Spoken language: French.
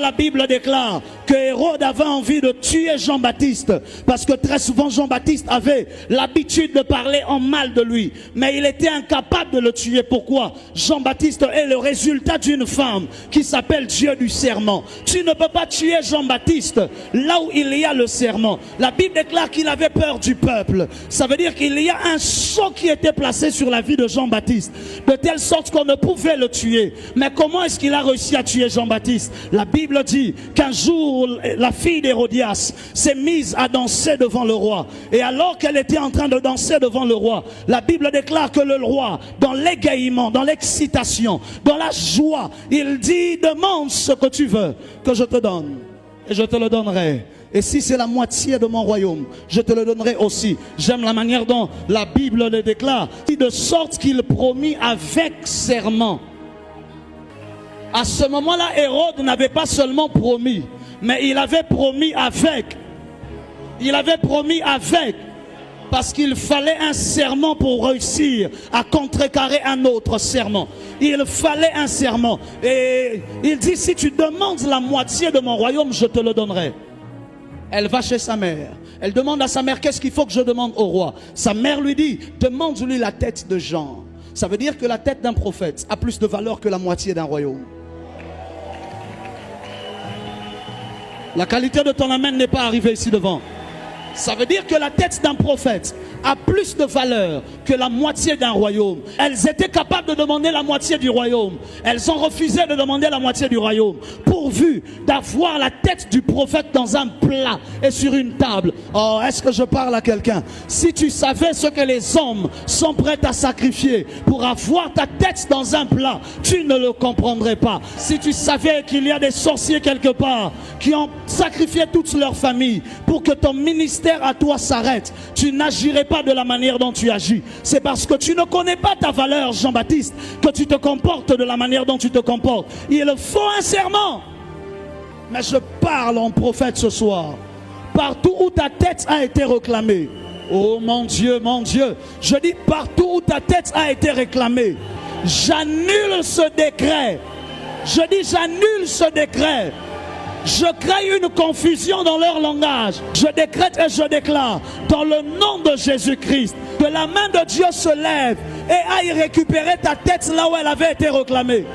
La Bible déclare que Hérode avait envie de tuer Jean-Baptiste parce que très souvent Jean-Baptiste avait l'habitude de parler en mal de lui, mais il était incapable de le tuer. Pourquoi? Jean-Baptiste est le résultat d'une femme qui s'appelle Dieu du serment. Tu ne peux pas tuer Jean-Baptiste là où il y a le serment. La Bible déclare qu'il avait peur du peuple. Ça veut dire qu'il y a un sceau qui était placé sur la vie de Jean-Baptiste, de telle sorte qu'on ne pouvait le tuer. Mais comment est-ce qu'il a réussi à tuer Jean-Baptiste? La Bible dit qu'un jour la fille d'Hérodias s'est mise à danser devant le roi, et alors qu'elle était en train de danser devant le roi, la Bible déclare que le roi, dans l'égaiement, dans l'excitation, dans la joie, il dit: demande ce que tu veux que je te donne et je te le donnerai. Et si c'est la moitié de mon royaume, je te le donnerai aussi. J'aime la manière dont la Bible le déclare, de sorte qu'il promit avec serment. À ce moment-là, Hérode n'avait pas seulement promis, mais il avait promis avec. Il avait promis avec. Parce qu'il fallait un serment pour réussir à contrecarrer un autre serment. Il fallait un serment. Et il dit: si tu demandes la moitié de mon royaume, je te le donnerai. Elle va chez sa mère. Elle demande à sa mère: qu'est-ce qu'il faut que je demande au roi? Sa mère lui dit: demande-lui la tête de Jean. Ça veut dire que la tête d'un prophète a plus de valeur que la moitié d'un royaume. La qualité de ton amen n'est pas arrivée ici devant. Ça veut dire que la tête d'un prophète a plus de valeur que la moitié d'un royaume. Elles étaient capables de demander la moitié du royaume. Elles ont refusé de demander la moitié du royaume, pourvu d'avoir la tête du prophète dans un plat et sur une table. Oh, est-ce que je parle à quelqu'un? Si tu savais ce que les hommes sont prêts à sacrifier pour avoir ta tête dans un plat, tu ne le comprendrais pas. Si tu savais qu'il y a des sorciers quelque part qui ont sacrifié toute leur famille pour que ton ministère à toi s'arrête, tu n'agirais pas de la manière dont tu agis. C'est parce que tu ne connais pas ta valeur, Jean-Baptiste, que tu te comportes de la manière dont tu te comportes. Il faut un serment. Mais je parle en prophète ce soir. Partout où ta tête a été réclamée, oh mon Dieu, je dis partout où ta tête a été réclamée, j'annule ce décret. Je dis j'annule ce décret. Je crée une confusion dans leur langage. Je décrète et je déclare, dans le nom de Jésus-Christ, que la main de Dieu se lève et aille récupérer ta tête là où elle avait été réclamée.